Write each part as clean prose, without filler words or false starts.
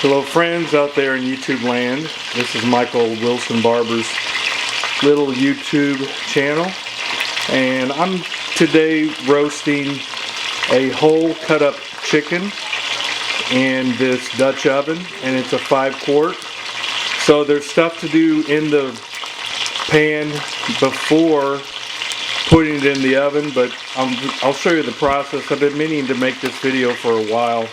Hello friends out there in YouTube land. This is Michael Wilson Barber's little YouTube channel, and I'm today roasting a whole cut up chicken in this Dutch oven, and it's a 5-quart. So there's stuff to do in the pan before putting it in the oven, but I'll show you the process. I've been meaning to make this video for a while.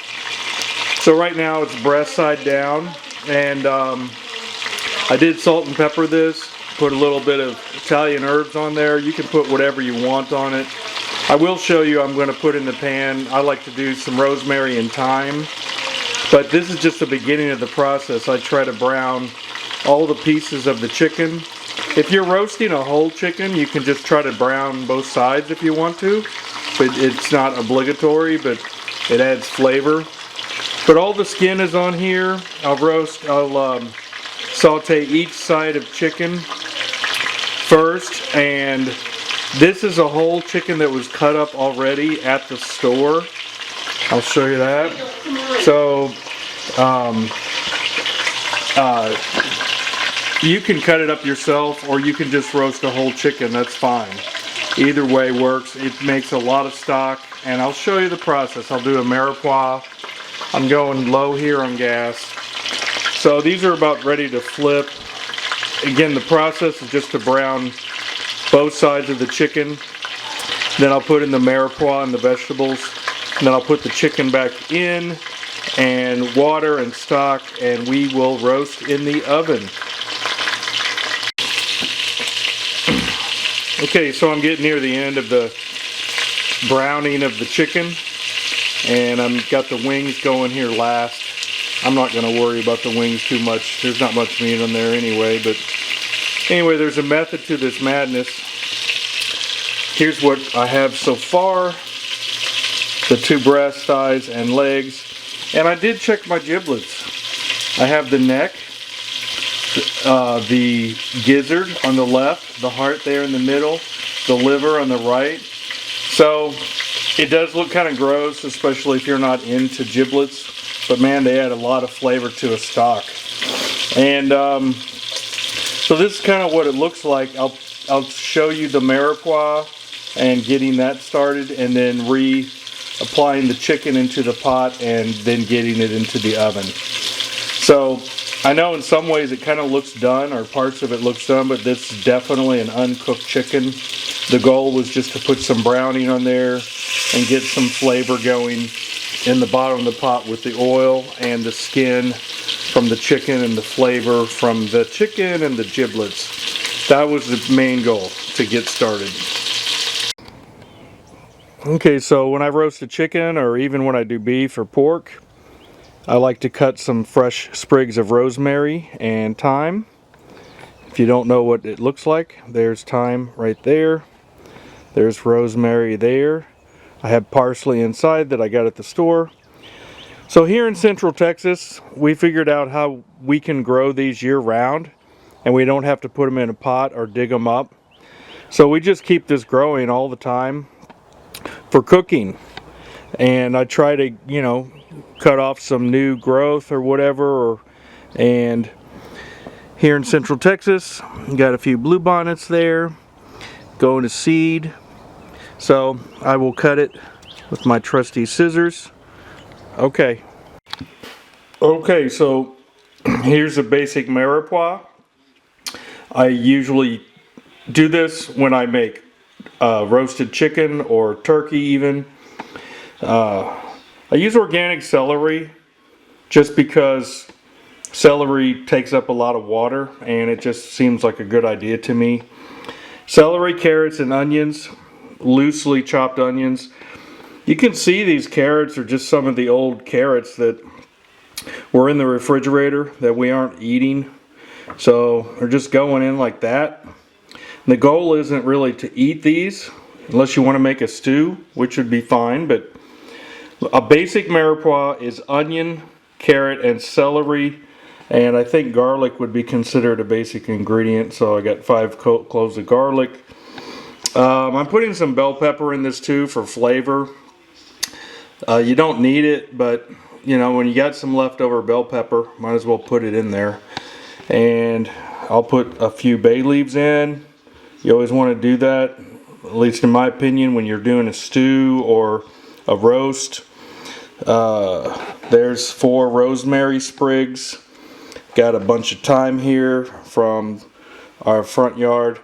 So right now it's breast side down, and I did salt and pepper this, put a little bit of Italian herbs on there. You can put whatever you want on it. I will show you, I'm going to put in the pan, I like to do some rosemary and thyme, but this is just the beginning of the process. I try to brown all the pieces of the chicken. If you're roasting a whole chicken, you can just try to brown both sides if you want to, but it's not obligatory, but it adds flavor. But all the skin is on here. I'll saute each side of chicken first, and this is a whole chicken that was cut up already at the store. I'll show you that. So you can cut it up yourself, or you can just roast a whole chicken. That's fine. Either way works. It makes a lot of stock, and I'll show you the process. I'll do a mirepoix. I'm going low here on gas. So these are about ready to flip. Again, the process is just to brown both sides of the chicken. Then I'll put in the mirepoix and the vegetables. And then I'll put the chicken back in, and water and stock, and we will roast in the oven. Okay, so I'm getting near the end of the browning of the chicken, and I've got the wings going here last. I'm not going to worry about the wings too much. There's not much meat on there anyway, but anyway, there's a method to this madness. Here's what I have so far: the 2 breast, thighs, and legs. And I did check my giblets. I have the neck, the gizzard on the left, the heart there in the middle, the liver on the right. So it does look kind of gross, especially if you're not into giblets, but man, they add a lot of flavor to a stock. And so this is kind of what it looks like. I'll show you the mirepoix and getting that started, and then applying the chicken into the pot and then getting it into the oven. So I know in some ways it kind of looks done, or parts of it looks done, but this is definitely an uncooked chicken. The goal was just to put some browning on there and get some flavor going in the bottom of the pot with the oil and the skin from the chicken and the flavor from the chicken and the giblets. That was the main goal, to get started. Okay, so when I roast a chicken, or even when I do beef or pork, I like to cut some fresh sprigs of rosemary and thyme. If you don't know what it looks like, there's thyme right there. There's rosemary there. I have parsley inside that I got at the store. So here in Central Texas, we figured out how we can grow these year-round, and we don't have to put them in a pot or dig them up. So we just keep this growing all the time for cooking. And I try to, you know, cut off some new growth or whatever. And here in Central Texas, got a few bluebonnets there going to seed. So I will cut it with my trusty scissors. Okay, so here's a basic mirepoix. I usually do this when I make roasted chicken or turkey even. I use organic celery just because celery takes up a lot of water, and it just seems like a good idea to me. Celery, carrots, and onions, loosely chopped onions. You can see these carrots are just some of the old carrots that were in the refrigerator that we aren't eating. So they're just going in like that. And the goal isn't really to eat these unless you want to make a stew, which would be fine, but a basic mirepoix is onion, carrot, and celery, and I think garlic would be considered a basic ingredient, so I got 5 cloves of garlic. I'm putting some bell pepper in this too for flavor. You don't need it, but you know, when you got some leftover bell pepper, might as well put it in there. And I'll put a few bay leaves in. You always want to do that, at least in my opinion, when you're doing a stew or a roast. There's 4 rosemary sprigs. Got a bunch of thyme here from our front yard.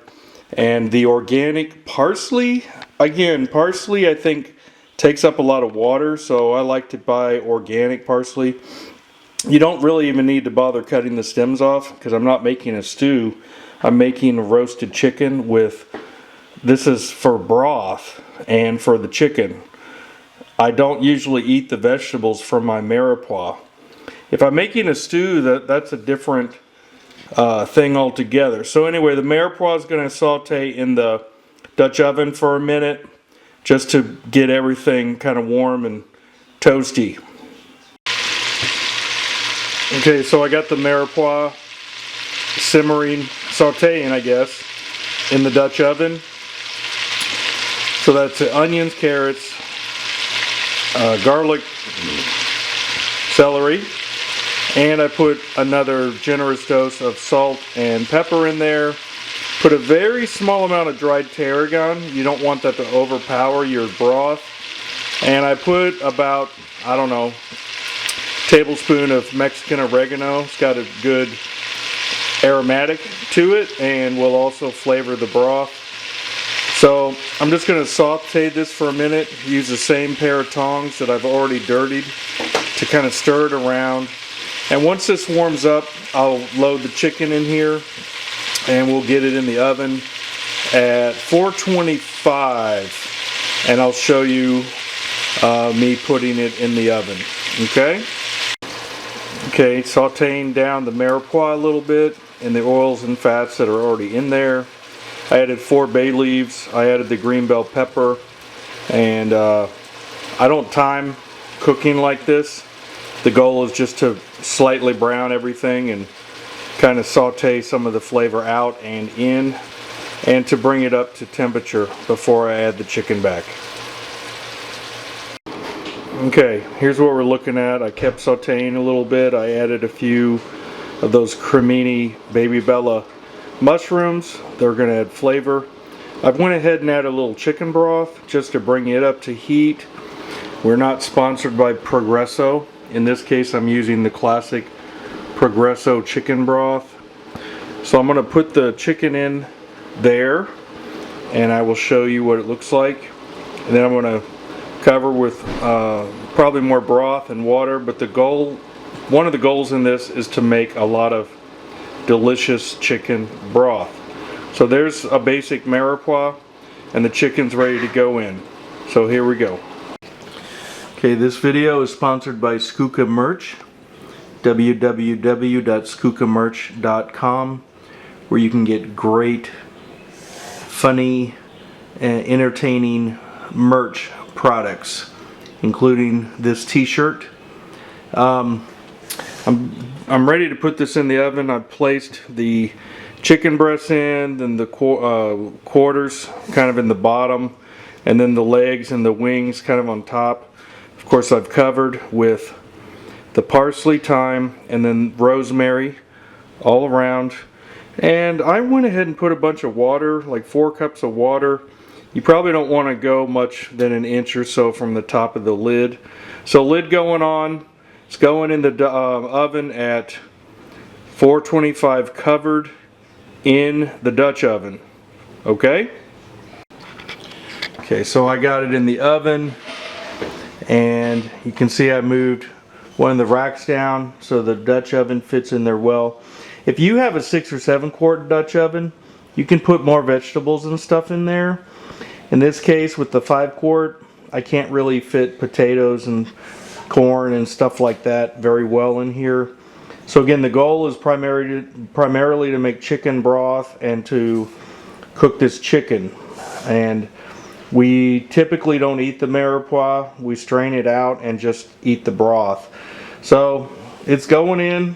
And the organic parsley, again, parsley I think takes up a lot of water, so I like to buy organic parsley. You don't really even need to bother cutting the stems off because I'm not making a stew. I'm making a roasted chicken with, this is for broth and for the chicken. I don't usually eat the vegetables from my mirepoix. If I'm making a stew, that's a different thing altogether. So anyway, the mirepoix is going to saute in the Dutch oven for a minute just to get everything kind of warm and toasty. Okay, so I got the mirepoix simmering, sauteing, I guess, in the Dutch oven. So that's the onions, carrots, garlic, celery, and I put another generous dose of salt and pepper in there. Put a very small amount of dried tarragon. You don't want that to overpower your broth. And I put about, I don't know, tablespoon of Mexican oregano. It's got a good aromatic to it and will also flavor the broth. So I'm just going to saute this for a minute. Use the same pair of tongs that I've already dirtied to kind of stir it around. And once this warms up, I'll load the chicken in here and we'll get it in the oven at 425. And I'll show you me putting it in the oven. Okay? Okay, sauteing down the mirepoix a little bit and the oils and fats that are already in there. I added 4 bay leaves. I added the green bell pepper. And I don't time cooking like this. The goal is just to slightly brown everything and kind of saute some of the flavor out and in, and to bring it up to temperature before I add the chicken back. Okay, here's what we're looking at. I kept sauteing a little bit. I added a few of those cremini baby bella mushrooms. They're going to add flavor. I went ahead and added a little chicken broth just to bring it up to heat. We're not sponsored by Progresso. In this case, I'm using the classic Progresso chicken broth. So I'm going to put the chicken in there and I will show you what it looks like. And then I'm going to cover with probably more broth and water, but one of the goals in this is to make a lot of delicious chicken broth. So there's a basic mirepoix and the chicken's ready to go in. So here we go. Okay, this video is sponsored by Skooka Merch, www.skookamerch.com, where you can get great, funny, and entertaining merch products, including this t-shirt. I'm ready to put this in the oven. I've placed the chicken breasts in, then the quarters kind of in the bottom, and then the legs and the wings kind of on top. Of course, I've covered with the parsley, thyme, and then rosemary all around. And I went ahead and put a bunch of water, like 4 cups of water. You probably don't want to go much than an inch or so from the top of the lid. So lid going on. It's going in the oven at 425 covered in the Dutch oven. Okay? Okay, so I got it in the oven. And you can see I moved one of the racks down so the Dutch oven fits in there well. If you have a 6 or 7 quart Dutch oven, you can put more vegetables and stuff in there. In this case, with the 5 quart, I can't really fit potatoes and corn and stuff like that very well in here. So again, the goal is primarily to make chicken broth and to cook this chicken. And we typically don't eat the mirepoix. We strain it out and just eat the broth. So it's going in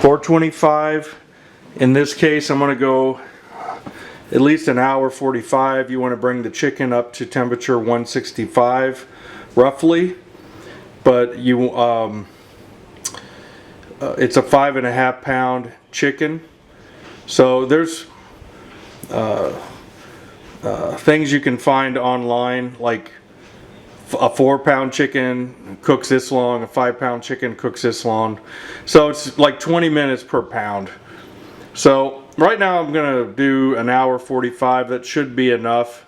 425. In this case, I'm going to go at least an hour 45. You want to bring the chicken up to temperature 165 roughly. but you it's a 5.5 pound chicken. So there's things you can find online, like a 4-pound chicken cooks this long, a 5-pound chicken cooks this long. So it's like 20 minutes per pound. So right now I'm gonna do an hour 45. That should be enough.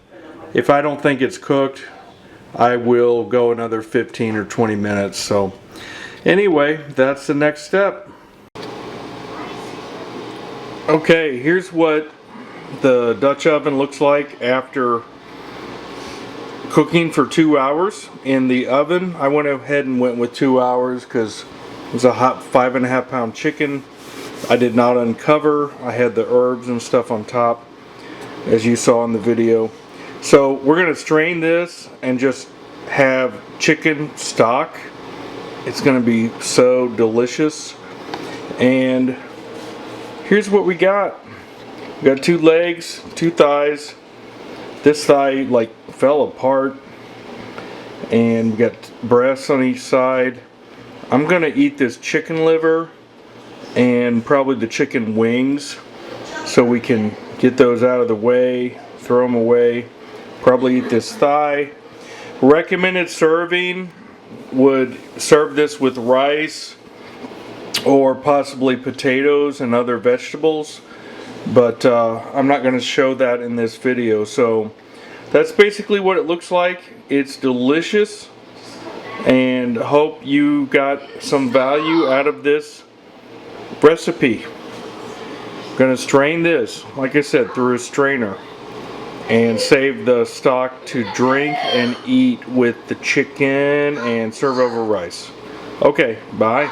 If I don't think it's cooked, I will go another 15 or 20 minutes. So anyway, that's the next step. Okay, here's what the Dutch oven looks like after cooking for 2 hours in the oven. I went ahead and went with 2 hours because it was a hot 5.5 pound chicken. I did not uncover. I had the herbs and stuff on top, as you saw in the video. So we're going to strain this and just have chicken stock. It's going to be so delicious. And here's what we got. We got 2 legs, 2 thighs. This thigh like fell apart, and we got breasts on each side. I'm gonna eat this chicken liver and probably the chicken wings, so we can get those out of the way, throw them away. Probably eat this thigh. Recommended serving would serve this with rice or possibly potatoes and other vegetables, but I'm not going to show that in this video. So that's basically what it looks like. It's delicious, and hope you got some value out of this recipe. I'm going to strain this, like I said, through a strainer and save the stock to drink and eat with the chicken and serve over rice. Okay, bye.